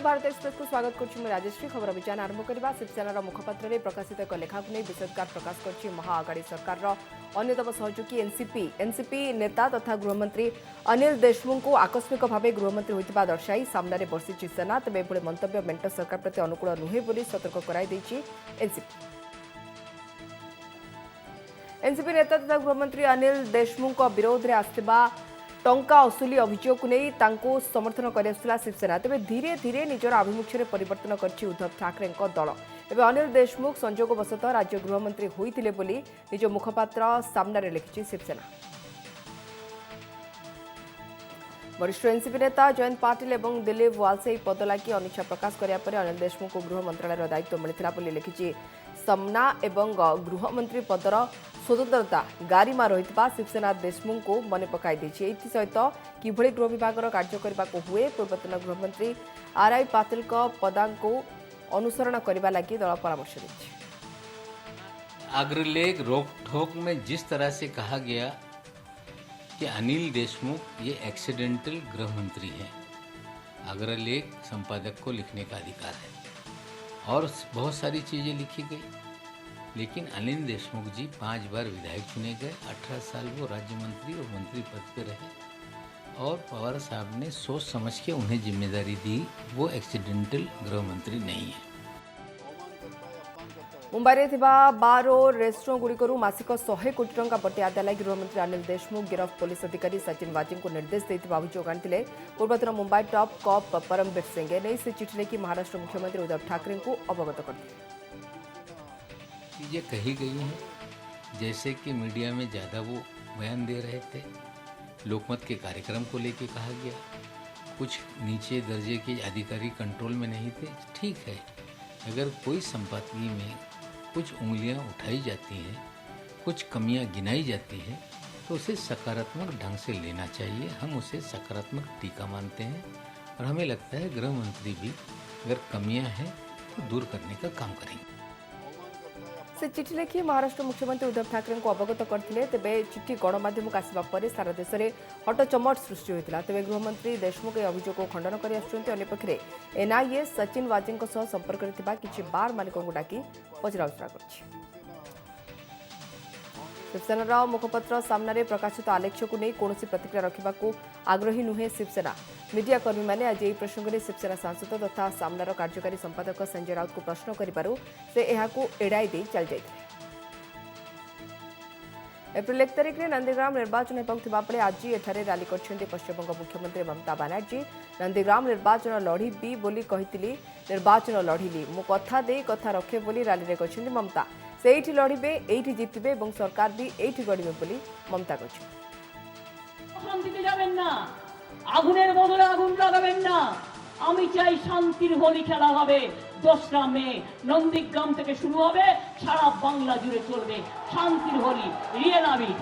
Bharat express को स्वागत कर राजश्री। खबर अभियान आरंभ करने शिवसेनार मुखपात्र प्रकाशित एक लेखा को नहीं विषोद्गार प्रकाश कर महाआघाड़ी सरकार अन्यतम सहयोगी एनसीपी नेता तथा गृहमंत्री अनिल देशमुख को आकस्मिक भाव गृहमंत्री होता दर्शाई सामने बर्षि सेना तेज एभली मंतव्य मेंट सरकार प्रति अनुकूल नुहे बोली सतर्क कराई एनसीपी नेता तथा गृहमंत्री अनिल देशमुख विरोध में आसवा टंका असुली अभियोग को नहीं समर्थन कर शिवसेना तेज धीरे धीरे निजर आभिमुख्य परिवर्तन कर उद्धव ठाकरे दल एवं अनिल देशमुख संजोगवशत राज्य गृहमंत्री होते बोली निज मुखपात्र सामने लिखिछि शिवसेना। वरिष्ठ एनसीपी नेता जयंत पाटिल और दिलीप वालसे पद लगी अनिच्छा प्रकाश करने पर अनिल देशमुख को गृह मंत्रालय दायित्व मिलता लिखिछि समना एवं गृहमंत्री पदर स्वतंत्रता गारिमा रही शिवसेना देशमुख को मन पकाई सहित किभली गृह विभाग कार्य करने को हुए पूर्वतन गृहमंत्री आरआई पाटिल पदा को अनुसरण करने लगी दल परामर्श दी। अग्रलेख रोकठोक में जिस तरह से कहा गया कि अनिल देशमुख ये एक्सीडेंटल गृह मंत्री है, अग्रलेख संपादक को लिखने का अधिकार है और बहुत सारी चीज़ें लिखी गई, लेकिन अनिल देशमुख जी 5 बार विधायक चुने गए, 18 साल वो राज्य मंत्री और मंत्री पद पर रहे और पवार साहब ने सोच समझ के उन्हें जिम्मेदारी दी। वो एक्सीडेंटल गृह मंत्री नहीं है। मुंबई में बार और रेस्टोरेंट गुड़िक मासिक 100 कोटी टंका बटी आदाय लगी गृहमंत्री अनिल देशमुख गिरफ पुलिस अधिकारी सचिन वाजिम को निर्देश देते अभियोग आनी पूर्वतन मुंबई टॉप कप परमवीर सिंह नहीं से चिठी लिखि महाराष्ट्र मुख्यमंत्री उद्धव ठाकरे को अवगत करते चीज़ें कही गई हैं, जैसे कि मीडिया में ज़्यादा वो बयान दे रहे थे, लोकमत के कार्यक्रम को लेके कहा गया, कुछ नीचे दर्जे के अधिकारी कंट्रोल में नहीं थे। ठीक है, अगर कोई संपादकीय में कुछ उंगलियां उठाई जाती हैं, कुछ कमियां गिनाई जाती हैं, तो उसे सकारात्मक ढंग से लेना चाहिए। हम उसे सकारात्मक टीका मानते हैं और हमें लगता है गृह मंत्री भी अगर कमियां हैं तो दूर करने का काम करेंगे। से चिठी लिखि महाराष्ट्र मुख्यमंत्री उद्धव ठाकरे को अवगत करते तेबे चिठी गणमाध्यम को आसवा पर सारा देश में हटचमट सृष्टि होता। तेबे गृहमंत्री देशमुख यह अभियोग को खंडन कर अन्यपक्षे एनआईए सचिन वाजी संपर्क में किसी बार मालिकों को डाकी पचराउचरा कर। शिवसेनार मुखपत्र सामने प्रकाशित आलेख्य को नहीं कौन प्रतिक्रिया रखा आग्रही नुहे शिवसेना। मीडिया कर्मी मैंने आज यह प्रसंग में शिवसेना सांसद तथा सामनार कार्यकारी संपादक संजय राउत को प्रश्न करिबारु से एहाकु एड़ाई दे चल जाइथिले। एप्रिल 1 तारिख में नंदीग्राम निर्वाचन होगा आज एठारे रैली करछन्ती पश्चिमबंग मुख्यमंत्री ममता बनर्जी। नंदीग्राम निर्वाचन लढ़ी बोली कहितिली, निर्वाचन लढ़िली, मु कथा दे कथा रखे बोली रैली रे कहछन्ती ममता। से एठी लढ़िबे, एठी जितबे और सरकार भी एठी गढ़िबे बोली ममता कहछन्ती। आगुनेर बदले आगुन लागाबेन ना, आमी चाই শান্তির হোলি খেলা হবে। 10টা মে নন্দীগ্রাম থেকে শুরু হবে, সারা বাংলা জুড়ে চলবে শান্তির হোলি, রিয়েল আবির।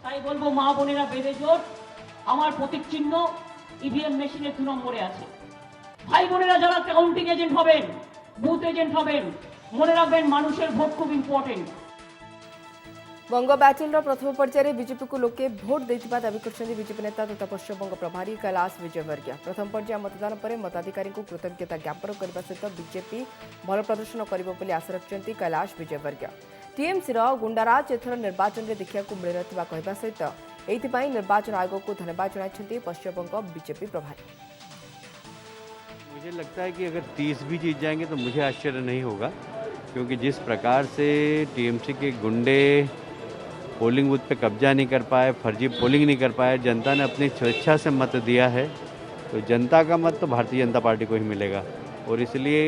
তাই বলবো মা বোনেরা বেঁধে জোট, আমার প্রতীক চিহ্ন ইভিএম মেশিনের 2 নম্বরে আছে। ভাই বোনেরা যারা কাউন্টিং এজেন্ট হবেন, বুথ এজেন্ট হবেন, মনে রাখবেন মানুষের ভোট খুব ইম্পর্টেন্ট। बंग बैटल प्रथम पर्यायर बीजेपी को लोके भोट देता दावी कर बीजेपी नेता तथा पश्चिमबंग प्रभारी कैलाश विजयवर्गीय। प्रथम पर्याय मतदान पर मताधिकारी को कृतज्ञता ज्ञापन करने सहित बीजेपी भल प्रदर्शन कर आशा रखिंट कैलाश विजयवर्गीय। टीएमसी गुंडाराज एथर निर्वाचन में देखा मिल ना कहवा सहित यही निर्वाचन आयोग को धन्यवाद जनाई पश्चिमबंग बीजेपी प्रभारी। मुझे लगता है कि अगर 30 भी जीत जाएंगे तो मुझे आश्चर्य नहीं होगा, क्योंकि जिस प्रकार से टीएमसी के गुंडे पोलिंग बूथ पे कब्जा नहीं कर पाए, फर्जी पोलिंग नहीं कर पाए, जनता ने अपनी स्वेच्छा से मत दिया है, तो जनता का मत तो भारतीय जनता पार्टी को ही मिलेगा और इसलिए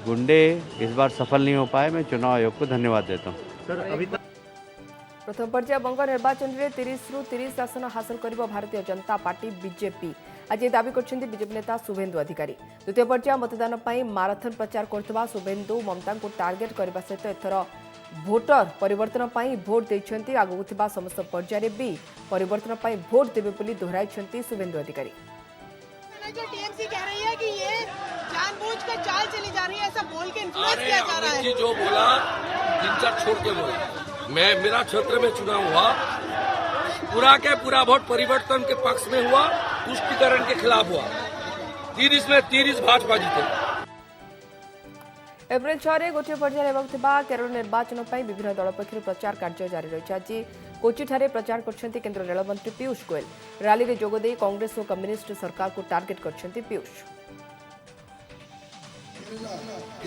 गुंडे इस बार सफल नहीं हो पाए। मैं चुनाव आयोग को धन्यवाद देता हूँ। सर अभी तक प्रथम पर्याय बंग निर्वाचन में 30 रु 30 आसन हासिल कर भारतीय जनता पार्टी बीजेपी आज दावी कर बीजेपी नेता शुभेन्दु अधिकारी। द्वितीय पर्याय मतदान पर माराथन प्रचार कर शुभेन्दु ममता को टार्गेट करने सहित एथर भोटर परिवर्तन पर भोट देते आगक समस्त पर्यायर भी परिवर्तन पर भोट देवे बोली दोहराई शुभेन्दु अधिकारी। जो टीएमसी कह रही है कि ये जानबूझकर चाल चली जा रही है, ऐसा बोल के इन्फ्लुएंस किया जा रहा है। जो बोला जिनका छोड़ के बोला, मेरा क्षेत्र में चुनाव हुआ, पूरा के पूरा वोट परिवर्तन के पक्ष में हुआ, तुष्टिकरण के खिलाफ हुआ। 30 में 30 भाजपा जीते। एप्रिल 6 गोटे पर्यायर होगा केरल निर्वाचन पर विभिन्न दल पक्षर प्रचार कार्य जारी रही। आज कोचिठारे प्रचार करछन्ती केंद्र रेल मंत्री पीयूष गोयल। रैली में जोगदे कांग्रेस और कम्युनिस्ट सरकार को टार्गेट करछन्ती Piyush.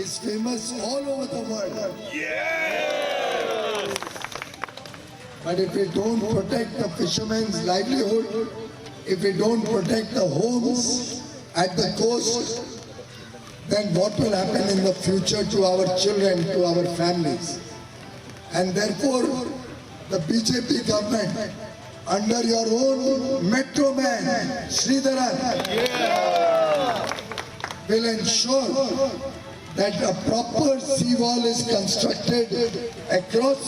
Is famous all over the world. Yes! But if we don't protect the fishermen's livelihood, if we don't protect the homes at the coast, then what will happen in the future to our children, to our families? And therefore, the BJP government, under your own Metro Man, Sridharan, will ensure that a proper seawall is constructed across.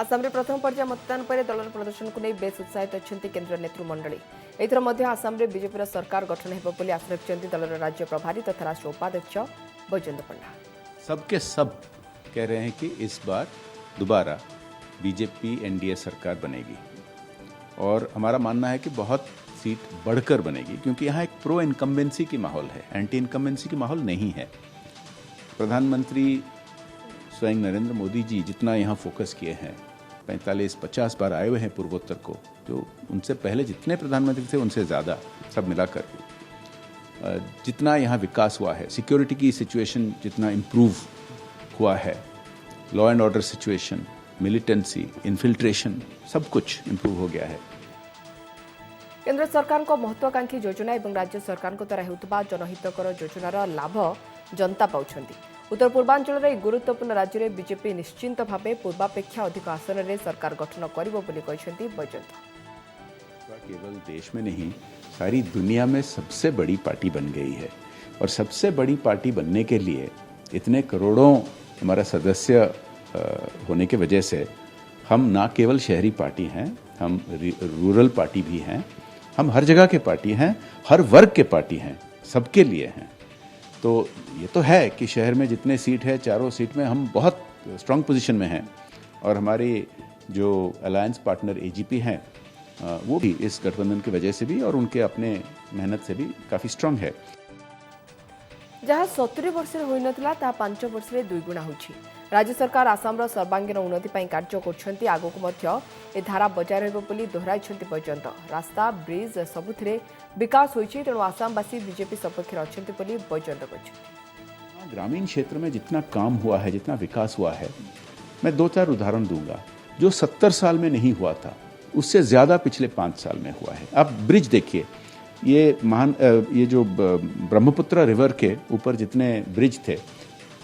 Assam रे प्रथम पर्याय मतदान पर दलर प्रदर्शन को नहीं base उत्साहित अच्छी केंद्र नेतृमंडली। एथर मध्य आसाम रे बीजेपी सरकार गठन हेबो बोली आशा रखिछन्ती दलर राज्य प्रभारी तथा राष्ट्रीय उपाध्यक्ष बैजयंत पंडा। सबके सब कह रहे हैं कि इस बार दोबारा बीजेपी एनडीए सरकार बनेगी और हमारा मानना है कि बहुत सीट बढ़कर बनेगी, क्योंकि यहाँ एक प्रो इनकम्बेंसी की माहौल है, एंटी इनकम्बेंसी की माहौल नहीं है। प्रधानमंत्री स्वयं नरेंद्र मोदी जी जितना यहाँ फोकस किए हैं, 45-50 बार आए हुए हैं पूर्वोत्तर को, जो उनसे पहले जितने प्रधानमंत्री थे उनसे ज़्यादा सब मिलाकर जितना यहाँ विकास हुआ है, सिक्योरिटी की सिचुएशन जितना इम्प्रूव हुआ है, law and order situation, militancy, infiltration, सब कुछ इम्प्रूव हो गया है। केंद्र सरकार को महत्वाकांक्षी योजना और राज्य सरकार द्वारा होता जनहितकर योजनार लाभ जनता पाउछन्ती। उत्तर पूर्वांचल रे गुरुत्वपूर्ण राज्य में बीजेपी निश्चिंत भाव पूर्वापेक्षा अधिक आसन में सरकार गठन करिबो बोली कहछन्ती बैजयंत। केवल देश में नहीं, सारी दुनिया में सबसे बड़ी पार्टी बन गई है और सबसे बड़ी पार्टी बनने के लिए इतने करोड़ों हमारा सदस्य होने की वजह से हम ना केवल शहरी पार्टी हैं, हम रूरल पार्टी भी हैं, हम हर जगह के पार्टी हैं, हर वर्ग के पार्टी हैं, सबके लिए हैं। तो ये तो है कि शहर में जितने सीट है, चारों सीट में हम बहुत स्ट्रांग पोजीशन में हैं और हमारे जो अलायंस पार्टनर एजीपी हैं वो भी इस गठबंधन की वजह से भी और उनके अपने मेहनत से भी काफ़ी स्ट्रांग है। जहाँ 70 वर्ष हो नथिला ता 5 वर्ष रे 2 गुणा होछि। राज्य सरकार आसाम सर्वांगीन उन्नति पई कार्य करछन्ती, आगोक मध्य ए धारा बजाय रहबो बोली दोहराइछन्ती पर्यंत। रास्ता ब्रिज सबुथिरे विकास होइछि, तेणु आसामवासी बीजेपी सपक्ष अछन्ती बोली पर्यंत कहछन्ती। ग्रामीण क्षेत्र में जितना काम हुआ है, जितना विकास हुआ है, मैं 2-4 उदाहरण दूंगा। जो 70 साल में नहीं हुआ था उससे ज़्यादा पिछले 5 साल में हुआ है। आप ब्रिज देखिए, ये जो ब्रह्मपुत्र रिवर के ऊपर जितने ब्रिज थे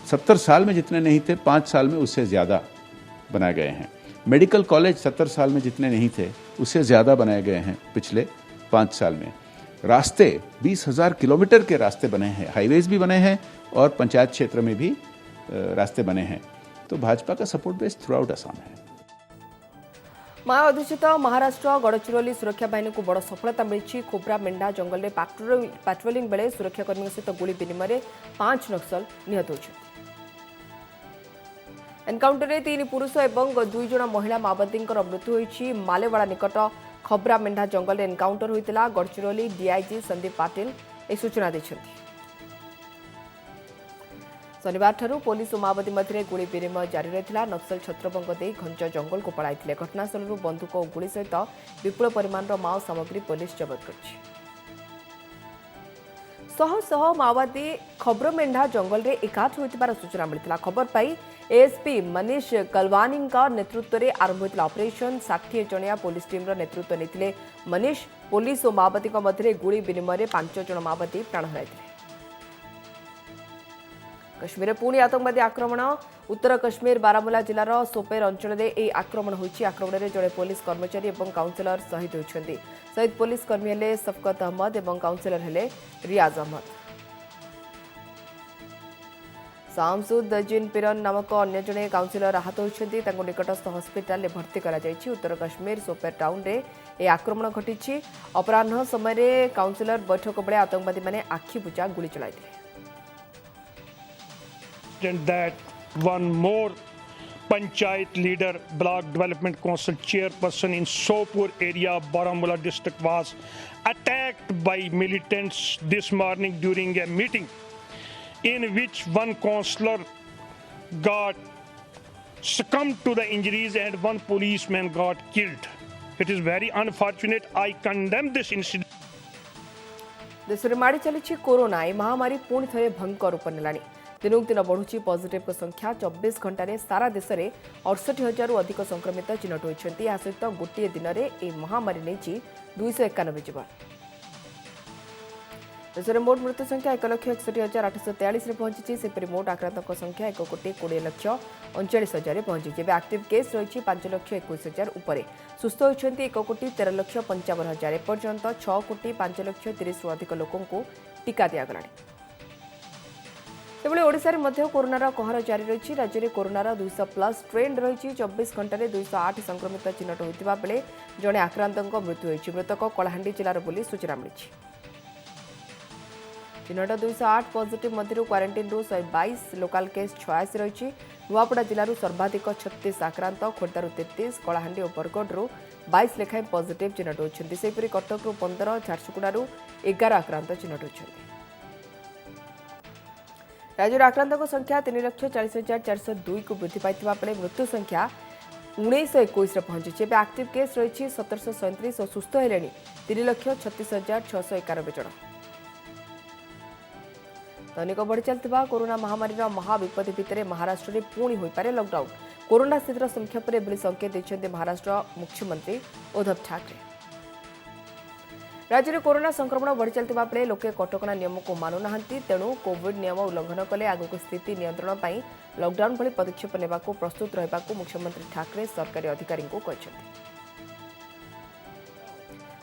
70 साल में जितने नहीं थे, 5 साल में उससे ज़्यादा बनाए गए हैं। मेडिकल कॉलेज 70 साल में जितने नहीं थे उससे ज़्यादा बनाए गए हैं पिछले 5 साल में। रास्ते 20,000 किलोमीटर के रास्ते बने हैं, हाईवेज भी बने हैं और पंचायत क्षेत्र में भी रास्ते बने हैं। तो भाजपा का support base through out Assam है। माओ अधिष्ठित महाराष्ट्र गड़चिरोली सुरक्षा बाहिनी को बड़ सफलता मिली। खोब्रा मेंढा जंगल में पाट्रोलिंग बेले सुरक्षाकर्मी सहित गुली विनिमय 5 नक्सल निहत होते। एनकाउंटर में 3 पुरुष और 2 जन महिला माओवादी मृत्यु होती। मालेवाड़ा निकट खोब्रा मेंढा जंगल में एनकाउंटर होता। गड़चिरोली डीआईजी संदीप पाटिल ए सूचना देते। शनिवार ठारू पुलिस और माओवादी मध्य गुली विनिमय जारी रही। नक्सल छत्रबंग दे घंच जंगल को पड़ाई। घटनास्थल बंदूक और गुली सहित विपुल परिमाण माओ सामग्री पुलिस जबत कर। शह माओवादी खब्रमेंढा जंगल में एकाठ होइतिबार सूचना मिलता। खबर पाई एएसपी मनीष कलवानी नेतृत्व में आरंभ होता ऑपरेशन। 60 जणिया पुलिस टीम नेतृत्व नहीं मनीष। पुलिस और माओवादी मध्य गुली विनिमय 5 जन माओवादी प्राण हराई। कश्मीर पुणी आतंकवादी आक्रमण। उत्तर कश्मीर बारामुला जिलार सोपेर अंचल में यह आक्रमण होती। आक्रमण में जड़े पुलिस कर्मचारी और काउंसिलर शहीद होती। शहीद पुलिस कर्मी हेले सफकत अहमद और काउंसिलर हेले रियाज अहमद। शामसुद जिन पिरन नामक अन्य जड़े काउंसिलर आहत होती। निकटस्थ हस्पिटाल भर्ती करा जायछि। उत्तर कश्मीर सोपेर टाउन रे यह आक्रमण घटी। अपराह्न समय काउंसिलर बैठक बेले आतंकवादी माने आखिबुझा गुली चलाई। That one more Panchayat leader, Block Development Council chairperson in Sopur area of Baramulla district was attacked by militants this morning during a meeting in which one councillor got succumbed to the injuries and one policeman got killed. It is very unfortunate. I condemn this incident. देश में माड़ी चली corona ए महामारी पुणी थे भयंकर रूप नेला दिनक दिन बढ़ुची पॉजिटिव संख्या 24 घंटे सारा देश में 68,000 अधिक संक्रमित चिन्हट होती सहित गोटे दिन में यह महामारी नहीं 291 जीवन देश में मोट मृत्यु संख्या 1,61,843 पहुंची सेपरी मोट आक्रांतों संख्या 1,20,39,39,000 पहुंची एवं एक्टिव केस रही 5,21,000 उपर सुस्थ होती 1,13,55,000 एपर्यंत 6,05,30,000 अधिक लोकों टीका दिगला तेभली ओडिशा रे कोरोनार कहर जारी रही राज्य में कोरोनार 200+ ट्रेंड रही 24 घंटे 208 संक्रमित चिन्हट होता बेले जड़े आक्रांतों मृत्यु होती मृतक कलाहांडी जिलार बोली सूचना मिली चिन्हट 208 पॉजिटिव मध्य क्वारंटाइन 122 लोकाल केस 86 रही नुआपड़ा जिलूर सर्वाधिक 36 आक्रांत खोर्धार 33 कलाहांडी और बरगढ़ 22 लेखाएं पॉजिटिव चिन्हट होती सेपरी कटक 15 झारसुगुड़ा 11 आक्रांत चिन्हट होती राज्य आक्रांतों संख्या 3,40,402 को वृद्धि पाई बेले मृत्यु संख्या 1921 पहुंची एक्टिव केस रही 1,737 और सुस्थ है 3,36,691 जन दैनिक बढ़ी चलता कोरोना महामारी महाविपत्ति भितर महाराष्ट्र में पुणी होपे लॉकडाउन कोरोना स्थितिर समीक्षा पर एभली संकेत देते महाराष्ट्र मुख्यमंत्री उद्धव ठाकरे राज्य में कोरोना संक्रमण बढ़ी चलता बेले लोके कटकणा नियम को मानुना तेणु कोविड नियम उल्लंघन कले आगक स्थिति नियंत्रण पर लॉकडाउन भली पदक्षेप नेबा प्रस्तुत रहा मुख्यमंत्री ठाकरे सरकारी अधिकारी को कहते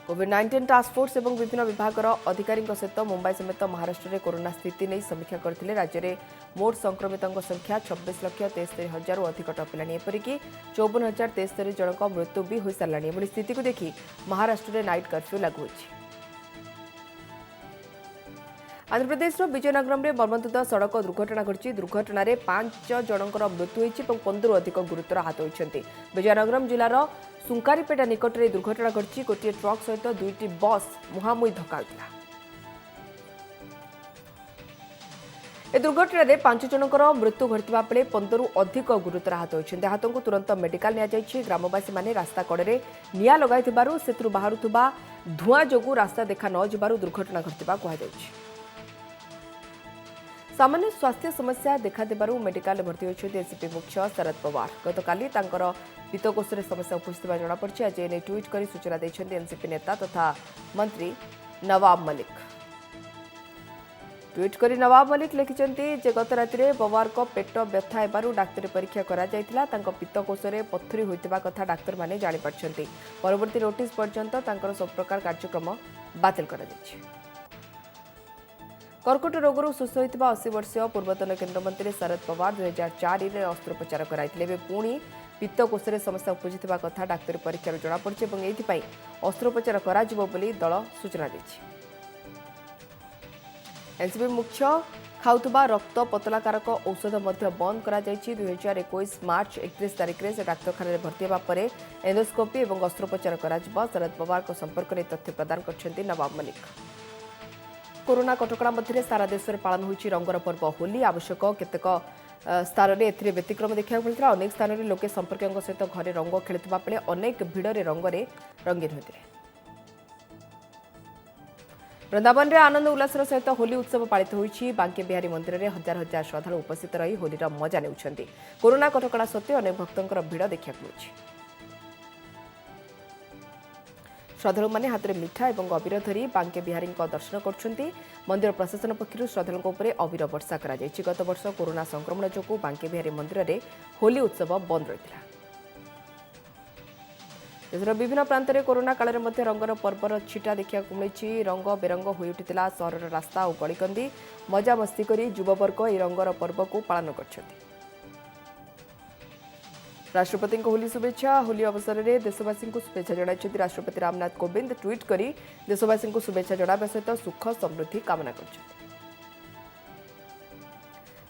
कोविड-19 टास्क फोर्स और विभिन्न विभाग अधिकारी सहित मुंबई समेत महाराष्ट्र में कोरोना स्थिति नहीं समीक्षा करते राज्य में मोट संक्रमितों संख्या 26,73,000 अधिक टपिलानी एपरिक 54,073 जनक मृत्यु भी हो सारा स्थिति को देखि महाराष्ट्र में नाइट कर्फ्यू लागू होइछि आंध्रप्रदेश विजयनगरम में मर्मन्तुद सड़क दुर्घटना घटी दुर्घटना 5 जनकर मृत्यु होइछि और 15 अधिक गुरुतर आहत होइछन्ति विजयनगरम जिलार सुंकारीपेटा निकट में दुर्घटना घटी गोटे ट्रक सहित 2टी बस मुहांमुही धक्का होता ए दुर्घटना 5 जनकर मृत्यु घटता बेले 15 अधिक गुरुतर आहत होइछन्ति आहतों को तुरंत मेडिकल नियाଯାଇଛି ग्रामवासी माने रास्ता कड़े निया लगाइथिबारु सेतु बाहरुथुबा धुआं जोगु रास्ता देखा न जिबारु दुर्घटना घटिबा कुहाଯାଇଛି सामान्य स्वास्थ्य समस्या देखा देबारु मेडिकल भर्ती होइछन्ति एसीपी मुख्य शरद पवार गतकाली तांकर पित्तकोशरे समस्या उपस्थित जनापड़ी आज एने ट्वीट कर सूचना देते एनसीपी नेता तथा मंत्री नवाब मलिक ट्वीट कर नवाब मलिक लिखिंटे जे गत राति पवार को पेट व्यथा हेबारु डाक्तरी परीक्षा करा जायतिला तांको पित्तकोशरे पथरी होइतिबा कथा डाक्तर माने जानि पारछन्ति परवर्ती नोटिस पर्यंत तांकर सब प्रकार कार्यक्रम बातिल करा जायछि कर्कट रोगरू सुस्थ होता 80 वर्षीय पूर्वतन केन्द्रमंत्री शरद पवार 2004 में अस्त्रोपचार कराइथिले पुणी पित्तकोशरे समस्या उपजिथिबा कथा डाक्तरी परीक्षार जनापड़ी और एथिपाई अस्त्रोपचार कराजिबो बोली दल सूचना देछि एनसीपी मुख्य खाउथुबा रक्त पतलाकारक औषध मध्य बंद करा जायछि 2021 मार्च 31 तारिख में डाक्तखाना में भर्ती होगा पर एंडोस्कोपी और अस्त्रोपचार कराजिबो शरद पवार को संपर्क में तथ्य प्रदान करछन्ति नवाब मलिक कोरोना कटकणा मध्य सारा देश में पालन होछि रंगर पर्व होली आवश्यक केतेक स्थान में एथिरे व्यतिक्रम देखा मिलता अनेक स्थान में लोके संपर्कों सहित घरे रंग खेलुवा बेले अनेक भिड़े रंगरे रंगीन होते वृंदावन में आनंद उल्लासर सहित होली उत्सव पालित होइछि बांके बिहारी मंदिर में हजार हजार श्रद्धालु उपस्थित रही होलीर मजा नेउछन्ति कोरोना कटकणा सत्वे अनेक भक्तों भीड़ देखा मिलुछि श्रद्धालु माने हाथ में मिठा और अबीर धरी बांके बिहारी दर्शन कर मंदिर प्रशासन पक्षर श्रद्धालुओं अबीर वर्षा कर गत वर्ष कोरोना संक्रमण जो बांके बिहारी मंदिर में होली उत्सव बंद रही देशर विभिन्न प्रांत में कोरोना काल में रंगर पर्वर छिटा देखा मिली रंग बेरंग हो उठिला सहर रास्ता और गलिकंदी मजा मस्ती कर युववर्ग यह रंगर पर्व को पालन कर राष्ट्रपति होली शुभेच्छा होली अवसर में देशवासी को शुभेच्छा जणाई राष्ट्रपति रामनाथ कोविंद ट्वीट कर देशवासी को शुभेच्छा जणाइबा सहित सुख समृद्धि कामना कर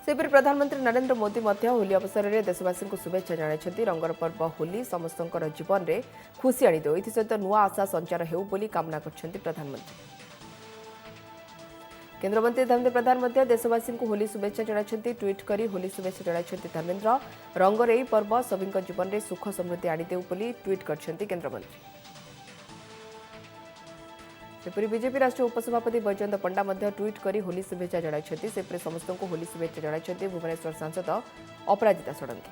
सेपरि प्रधानमंत्री नरेंद्र मोदी मध्य होली अवसर में देशवासी को शुभेच्छा जଣାଇଛନ୍ତି। रंगर पर्व होली समस्तଙ୍କର जीवन में खुशी आनिदेव एसत नुआ आशा संचार हेउ बोली कामना करछन्ति प्रधानमंत्री। केन्द्रमंत्री धर्मेन्द्र प्रधान मध्य देशवासी को होली शुभेच्छा जଣାଇଛନ୍ତି। ट्वीट करी होली शुभेच्छा जଣାଇଛନ୍ତି धर्मेन्द्र। रंगर एही पर्व सभी जीवन में सुख समृद्धि आनिदेव बोली ट्वीट करछन्ति केन्द्रमंत्री। सेपरि बीजेपी राष्ट्रीय उपसभापति बैजयंत पंडा मध्य ट्वीट करी होली शुभेच्छा जଣାଇଛନ୍ତି। सेपरि समस्त को होली शुभेच्छा जଣାଇଛନ୍ତି भुवनेश्वर सांसद अपराजिता षडंगी।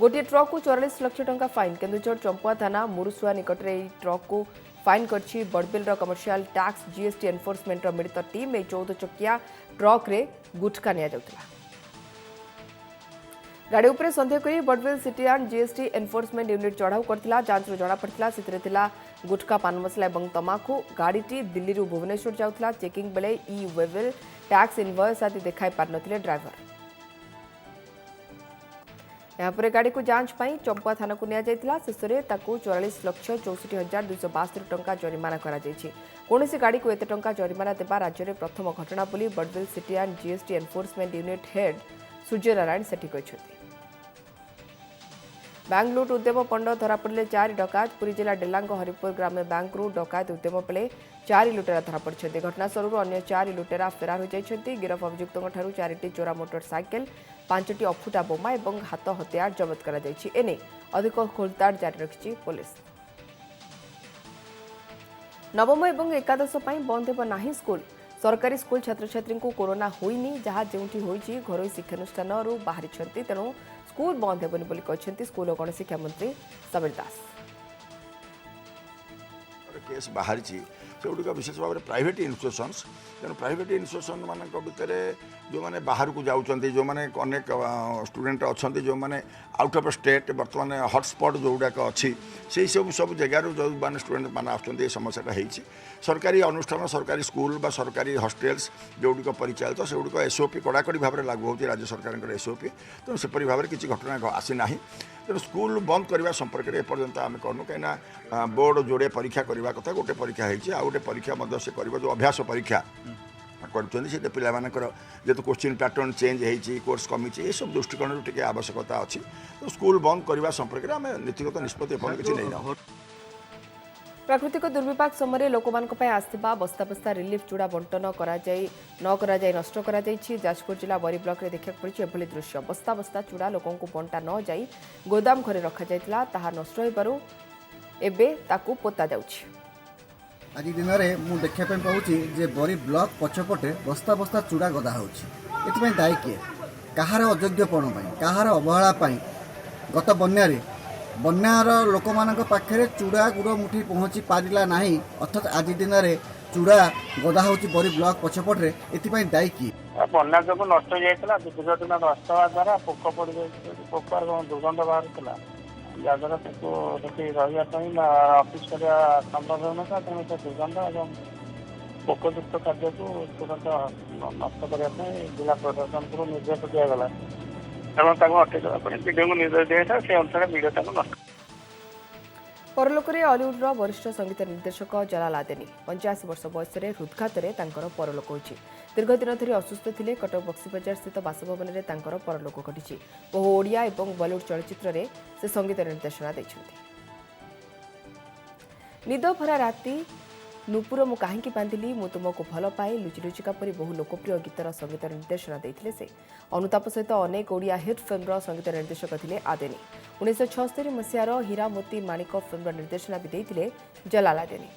गोटे ट्रक को 44 लाख टंका फाइन केन्दुझर चंपुआ थाना मुरुसुआ निकट में ट्रक को फाइन करछि Barbil commercial tax GST enforcement मिलित टीम ए 14 चकिया ट्रक रे गुटखा निया जाउतला। गाड़ी उपरे संदेह करी Barbil city and GST enforcement unit चढ़ाऊ करथिला। जांचरू जना पड़थिला सितरे थिला गुटखा पान मसला एवं तमाकू। गाड़ीटी दिल्ली रु भुवनेश्वर जाउथला। चेकिंग बेले ई वेबल टैक्स इनवॉइस आदि देखाई पार नथिले ड्राइवर। यहाँ पर गाड़ी को जांच पाई चंपुआ थाना को निया जायतिला। शेषरे ताकू 44,64,272 टंका जरिमाना करा जायछि। कोनोसी गाड़ी को एते टंका जरिमाना देबा राज्य में प्रथम घटना बोली Barbil city and GST enforcement unit head Surya Narayan Sethi कहछथि। बैंक लुट उद्यम पंड धरा पड़े 4 डकायत। पुरी जिला डेलांग हरिपुर ग्राम में बैंक रु डकायत उद्यम बेले 4 लुटेरा धरा पड़ते। घटनास्थल अन्य 4 लुटेरा फेरार हो जाती। गिरफ अभियुक्तों 4टी चोरा मोटरसाइकेल 5टी अफुटा बोमा और हाथ हथियार जबत कर एने अधिक खोलताड़ जारी रखी पुलिस। नवम और एकादश बंद हो ना स्कूल। सरकारी स्कूल छात्र छात्री को कोरोना होइनी जहाँ जोटी होइछि घरोई शिक्षानुष्ठान बाहरी तेणु स्कूल बंद हेबनी बोली कहछन्ति स्कूल और गणशिक्षा मंत्री समीर दास। केस बाहरी सेगुड़िक विशेष भाव में प्राइवेट इन्स्टिट्यूशंस तेणु प्राइवेट इन्स्टिट्यूशन मान भितर जो मैंने बाहर को जाऊँच जो मैंने अनेक स्टूडेंट अच्छा जो मैंने आउट ऑफ स्टेट बर्तमान हॉटस्पॉट जो गुड़ाक अच्छी से सब जगार जो मैंने स्टूडेंट मैंने आसुँच समस्याटा होती सरकारी अनुष्ठान सरकारी स्कूल बा सरकारी हॉस्टेल्स जोगुड़िक परिचालित सेगुड़िक एसओपी कड़ाकड़ी भाव में लागू होती राज्य सरकार एसओपी तेणु सेपरी भाव में किसी घटना आसीना तेणु स्कूल बंद करने संपर्क में एपर्यंत आम कहूँ कहीं बोर्ड जोड़े परीक्षा करने कथा गोटे परीक्षा होती आ गोटे परीक्षा से जो अभ्यास परीक्षा कर पाकर जेहेतु क्वेश्चन पैटर्न चेंज होती कोर्स कमी ये सब दृष्टिकोण टी आवश्यकता अच्छी तो स्कूल बंद करने संपर्क में आम नीतिगत निष्पत्ति किसी नहीं। प्राकृतिक दुर्विपाक समय लोकमानक आसथिबा बस्ता बस्ता रिलीफ चूड़ा बंटन नष्ट करा जायछि। जाजपुर जिला बरी ब्लॉक रे देखा पड़ी एभली दृश्य बस्ता बस्ता चूड़ा लोकों को बंटा न जाई गोदाम घरे रखा जायतिला ताहा नष्ट होइबारु एबे ताकू पोता जाउछि। आज दिन में मुझे देखा पाऊँ जे बरी ब्लॉक पछपटे बस्ता बस्ता चूड़ा गदा होती दायी किए कहार अयोग्यपण कहार अवहेला गत बन्यार लोक मान पाखे चूड़ा गुड़ मुठी पहुँची पारा ना अर्थात आज दिन में चूड़ा गदा हो बरी ब्लॉक पछपटे ये दायी किए बन्या जो नष्ट हो जाता दीर्घ दिन नष्ट हवा द्वारा पोक पड़ जाए पोक दुर्गंध बाहर जहाँद्वारा रही अफिस् करवा संभव होता तेणु से दुर्गंध और पोकयुक्त कार्य को तुरंत नष्ट करने जिला प्रशासन को निर्देश दिगला एवं हटेगा वीडियो को निर्देश दिया से अनुसार वीडियो नष्ट। परलोक में हॉलीवुड वरिष्ठ संगीत निर्देशक जलाल आदेनी 85 वर्ष बयस हृदघात परलोक होइछि। दीर्घ दिन धरी असुस्थ थे कटक बक्सीबजार स्थित बासभवन में परलोक घटी। बहु ओडिया और बॉलीवुड चलचित्र में से संगीत निर्देशना देछन्ति। निद भरा राति नुपुर मु काहींकी बांधिली मु तुमको भल पाए लुचि लुचिका परी बहु लोकप्रिय गीतर संगीत निर्देशना देथिले से अनुताप सहित अनेक ओडिया हिट फिल्मर संगीत निर्देशक थिले आदेनी। 1976 मसीहार हीरा मोती माणिक फिल्मर निर्देशना भी देथिले जलाल आदेनी।